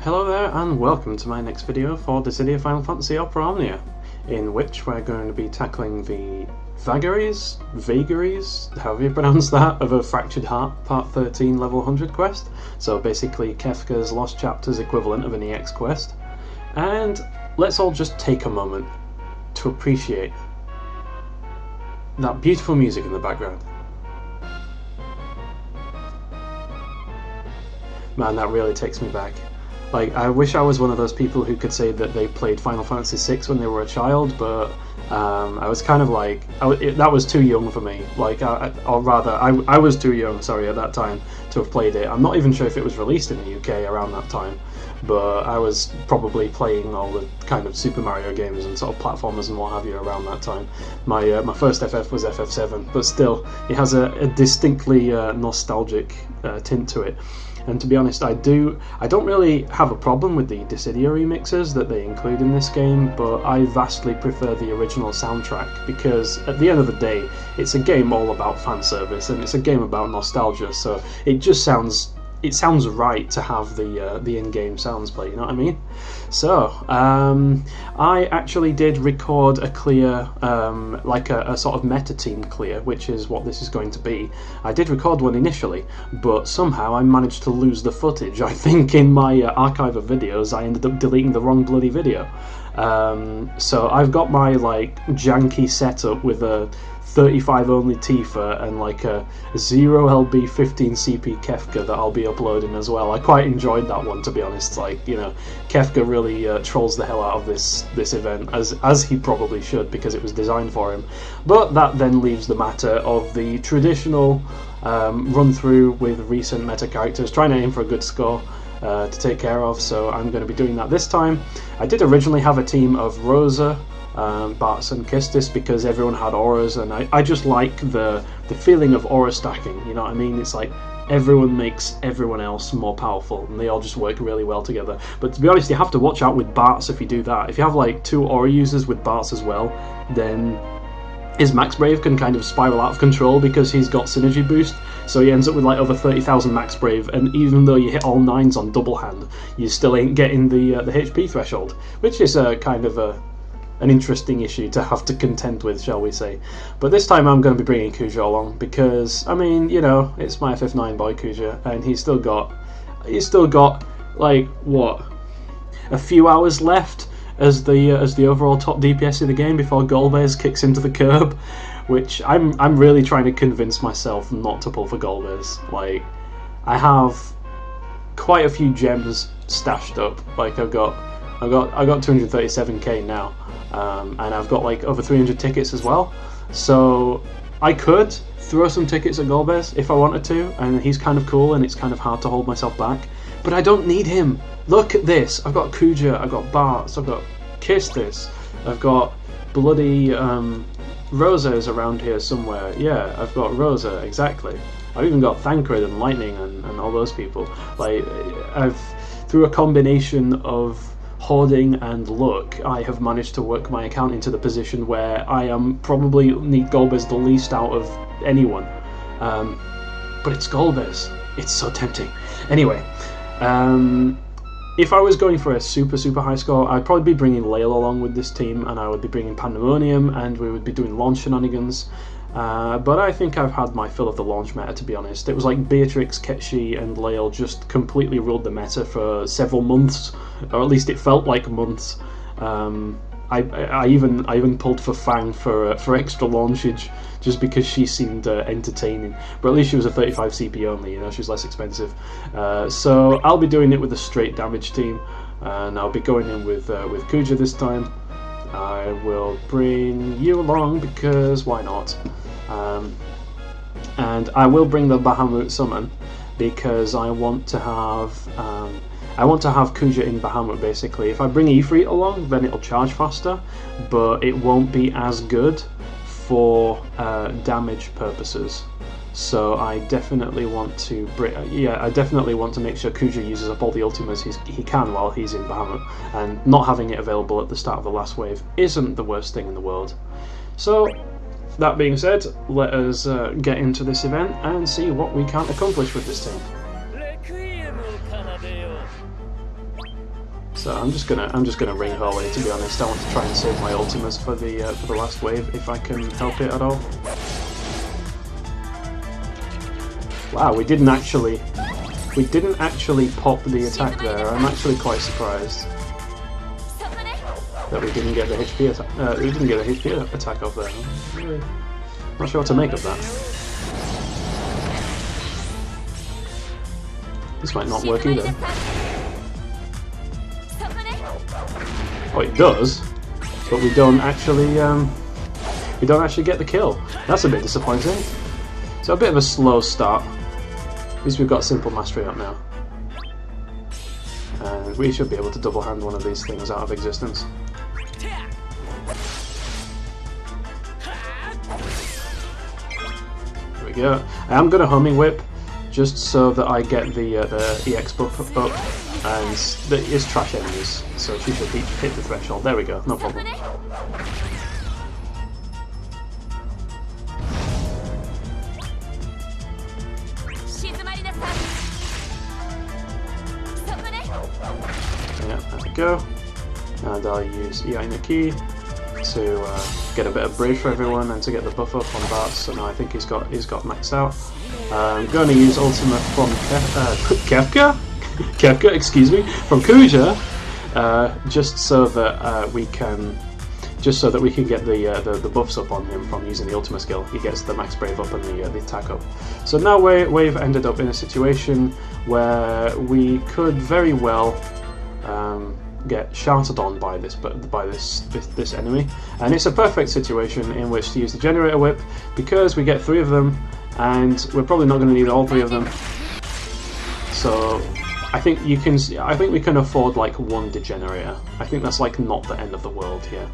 Hello there and welcome to my next video for the City of Final Fantasy Opera Omnia, in which we're going to be tackling the Vagaries, however you pronounce that, of a Fractured Heart Part 13 Level 100 quest. So basically Kefka's Lost Chapters equivalent of an EX quest. And let's all just take a moment to appreciate that beautiful music in the background. Man, that really takes me back. Like, I wish I was one of those people who could say that they played Final Fantasy VI when they were a child, but I was kind of like, that was too young for me. Like, or rather, I was too young, sorry, at that time to have played it. I'm not even sure if it was released in the UK around that time, but I was probably playing all the kind of Super Mario games and sort of platformers and what have you around that time. My first FF was FF7, but still, it has a distinctly nostalgic tint to it. And to be honest, I don't really have a problem with the Dissidia remixes that they include in this game, but I vastly prefer the original soundtrack because at the end of the day, it's a game all about fan service and it's a game about nostalgia. So it just sounds right to have the in-game sounds play. You know what I mean? So I actually did record a clear, like a sort of meta team clear, which is what this is going to be. I did record one initially, but somehow I managed to lose the footage. I think in my archive of videos, I ended up deleting the wrong bloody video. So I've got my like janky setup with a 35 only Tifa and like a 0 LB 15 CP Kefka that I'll be uploading as well. I quite enjoyed that one, to be honest. Like, you know, Kefka really trolls the hell out of this event, as he probably should, because it was designed for him. But that then leaves the matter of the traditional run through with recent meta characters, trying to aim for a good score to take care of, so I'm going to be doing that this time. I did originally have a team of Rosa, Bartz and Quistis because everyone had auras, and I just like the feeling of aura stacking, you know what I mean? It's like everyone makes everyone else more powerful and they all just work really well together. But to be honest, you have to watch out with Bartz if you do that. If you have like 2 aura users with Bartz as well, then his max brave can kind of spiral out of control because he's got synergy boost, so he ends up with like over 30,000 max brave, and even though you hit all 9s on double hand, you still ain't getting the HP threshold, which is kind of an interesting issue to have to contend with, shall we say. But this time I'm going to be bringing Kuja along because, I mean, you know, it's my FF9 boy Kuja, and he's still got like, what, a few hours left as the overall top DPS in the game before Golbez kicks into the curb, which I'm really trying to convince myself not to pull for Golbez. Like, I have quite a few gems stashed up. Like, I got 237k now, and I've got like over 300 tickets as well. So I could throw some tickets at Golbez if I wanted to, and he's kind of cool, and it's kind of hard to hold myself back. But I don't need him. Look at this. I've got Kuja, I've got Bartz, I've got Quistis, I've got bloody Rosa's around here somewhere. Yeah, I've got Rosa, exactly. I've even got Thancred and Lightning and all those people. Like, through a combination of hoarding and luck, I have managed to work my account into the position where I am probably need Golbez the least out of anyone. But it's Golbez. It's so tempting. Anyway, if I was going for a super high score, I'd probably be bringing Lael along with this team, and I would be bringing Pandemonium, and we would be doing launch shenanigans. But I think I've had my fill of the launch meta, to be honest. It was like Beatrix, Ketchi and Lael just completely ruled the meta for several months, or at least it felt like months. I even pulled for Fang for extra launchage just because she seemed entertaining, but at least she was a 35 CP only, you know, she's less expensive. So I'll be doing it with a straight damage team, and I'll be going in with Kuja this time. I will bring you along because why not? And I will bring the Bahamut summon because I want to have Kuja in Bahamut basically. If I bring Ifrit along, then it'll charge faster, but it won't be as good for damage purposes. So I definitely want to make sure Kuja uses up all the ultimas he can while he's in Bahamut, and not having it available at the start of the last wave isn't the worst thing in the world. So that being said, let us get into this event and see what we can accomplish with this team. So I'm just gonna ring her away, to be honest. I want to try and save my ultimas for the last wave if I can help it at all. Wow, we didn't actually pop the attack there. I'm actually quite surprised that we didn't get the HP attack. We didn't get a HP attack off there. Really not sure what to make of that. This might not work either. Oh, it does, but we don't actually get the kill. That's a bit disappointing. So a bit of a slow start. At least we've got simple mastery up now, and we should be able to double hand one of these things out of existence. There we go. I am going to homing whip, just so that I get the EX buff up, and it's trash enemies, so she should hit the threshold. There we go, no problem. Yeah, there we go. And I'll use Key to get a bit of bridge for everyone and to get the buff up on Bartz. So now I think he's got maxed out. I'm going to use ultimate from Kefka? Kefka, excuse me, from Kuja, just so that we can get the buffs up on him from using the ultimate skill. He gets the max brave up and the attack up. So now we've ended up in a situation where we could very well get shouted on by this enemy, and it's a perfect situation in which to use the generator whip, because we get 3 of them, and we're probably not going to need all 3 of them. So I think we can afford like 1 degenerator. I think that's like not the end of the world here.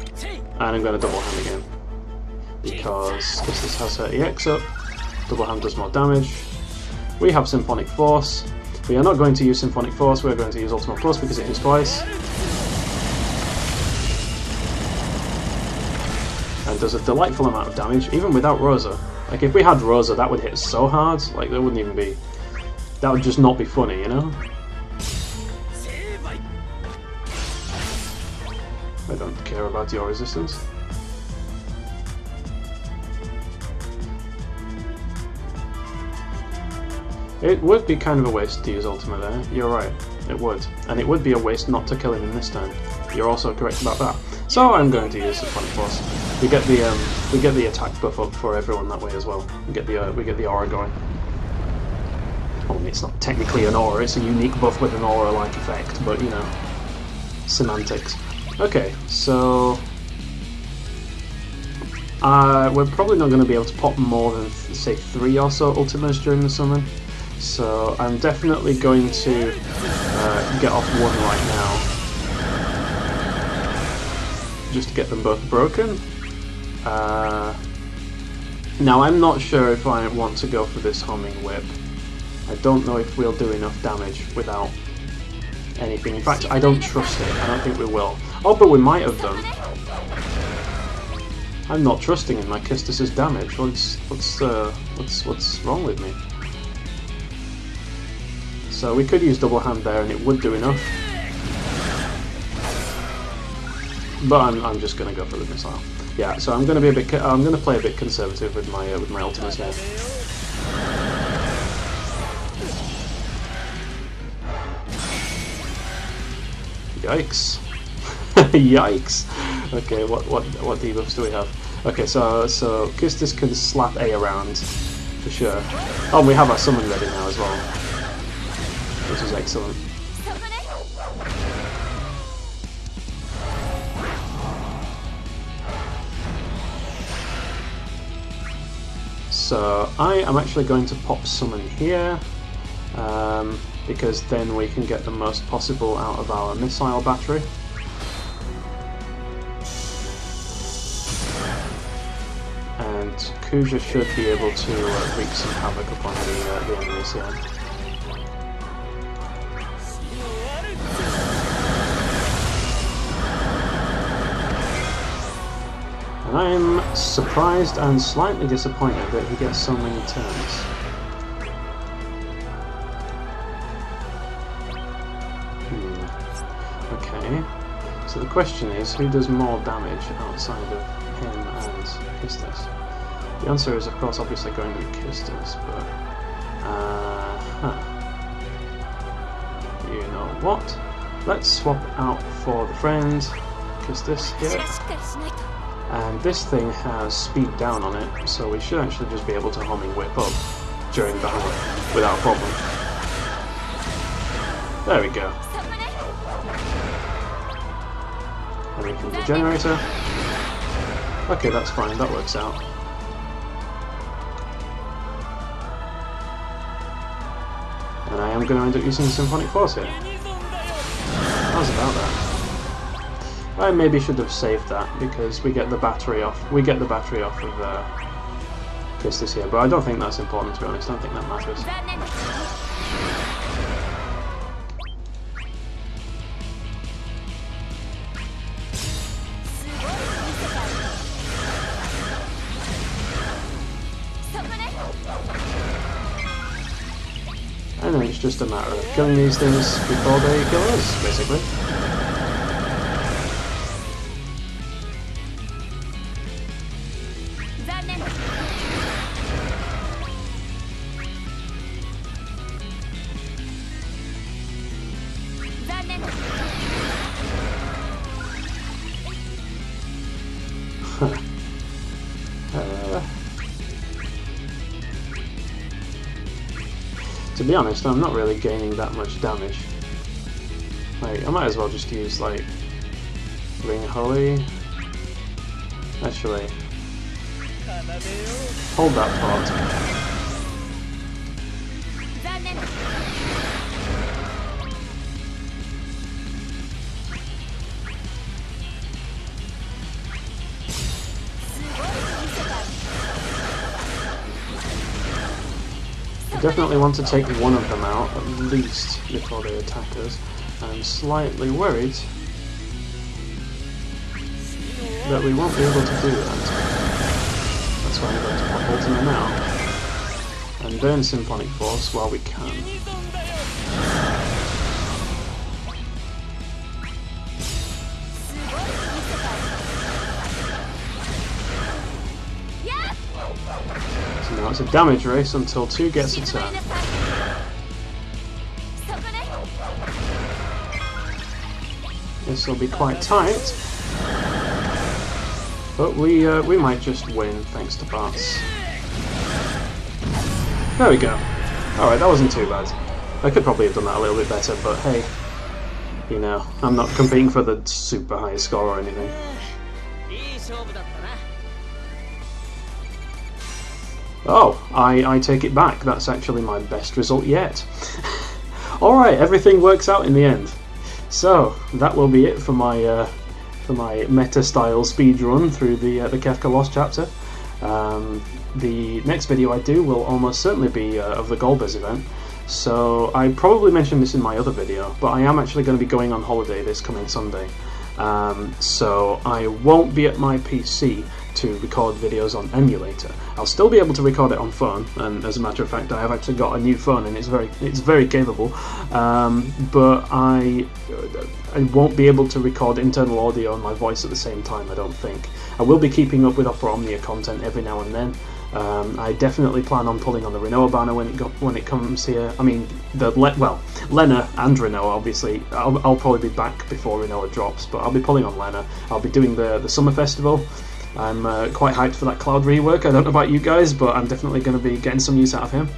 And I'm going to double hand again, because this has her EX up. Double hand does more damage. We have Symphonic Force. We are not going to use Symphonic Force, we're going to use Ultimate Plus because it hits twice. And does a delightful amount of damage, even without Rosa. Like, if we had Rosa, that would hit so hard, like, there wouldn't even be... That would just not be funny, you know? I don't care about your resistance. It would be kind of a waste to use Ultima there, you're right, it would. And it would be a waste not to kill him in this time. You're also correct about that. So I'm going to use Symphonic Force. We get the attack buff up for everyone that way as well. We get the aura going. Well, it's not technically an aura, it's a unique buff with an aura-like effect, but you know, semantics. Okay, so we're probably not going to be able to pop more than, say, 3 or so Ultimas during the summon. So I'm definitely going to get off 1 right now, just to get them both broken. Now I'm not sure if I want to go for this homing whip. I don't know if we'll do enough damage without anything. In fact, I don't trust it. I don't think we will. Oh, but we might have done. I'm not trusting in my Quistis' damage. What's wrong with me? So we could use double hand there, and it would do enough. But I'm just going to go for the missile. Yeah. So I'm going to play a bit conservative with my ultimates now. Yikes! Yikes! Okay, what debuffs do we have? Okay, so Quistis can slap A around for sure. Oh, we have our summon ready now as well, which is excellent. So I am actually going to pop summon here, because then we can get the most possible out of our missile battery. And Kuja should be able to wreak some havoc upon the enemies here. And I'm surprised and slightly disappointed that he gets so many turns. Okay. So the question is, who does more damage outside of him and Quistis? The answer is, of course, obviously going to be Quistis, but... You know what? Let's swap out for the friend, Quistis here. And this thing has speed down on it, so we should actually just be able to homing whip up during battle without a problem. There we go. And then comes the generator. Okay, that's fine, that works out. And I am going to end up using Symphonic Force here. How's about that? I maybe should have saved that because we get the battery off. We get the battery off of Quistis here, but I don't think that's important, to be honest. I don't think that matters. And then it's just a matter of killing these things before they kill us, basically. To be honest, I'm not really gaining that much damage. Like, I might as well just use, like, Ring Holy. Actually, hold that thought. I definitely want to take one of them out, at least, before they attack us. I'm slightly worried that we won't be able to do that. That's why I'm going to pop Ultima now, and burn Symphonic Force while we can. Now it's a damage race until 2 gets a turn. This will be quite tight, but we might just win thanks to Bartz. There we go. Alright, that wasn't too bad. I could probably have done that a little bit better, but hey, you know, I'm not competing for the super high score or anything. Oh, I take it back. That's actually my best result yet. Alright, everything works out in the end. So, that will be it for my meta-style speedrun through the Kefka Lost chapter. The next video I do will almost certainly be of the Golbez event. So, I probably mentioned this in my other video, but I am actually going to be going on holiday this coming Sunday. So, I won't be at my PC to record videos on emulator. I'll still be able to record it on phone, and as a matter of fact I have actually got a new phone and it's very capable, but I won't be able to record internal audio and my voice at the same time, I don't think. I will be keeping up with Opera Omnia content every now and then. I definitely plan on pulling on the Renoa banner when it comes here. I mean, Lena and Renoa, obviously. I'll probably be back before Renoa drops, but I'll be pulling on Lena. I'll be doing the Summer Festival. I'm quite hyped for that Cloud rework. I don't know about you guys, but I'm definitely going to be getting some use out of him.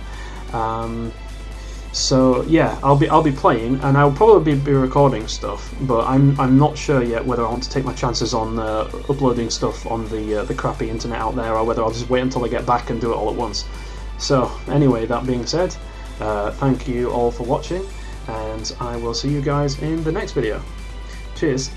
So yeah, I'll be playing, and I'll probably be recording stuff, but I'm not sure yet whether I want to take my chances on uploading stuff on the crappy internet out there, or whether I'll just wait until I get back and do it all at once. So anyway, that being said, thank you all for watching, and I will see you guys in the next video. Cheers.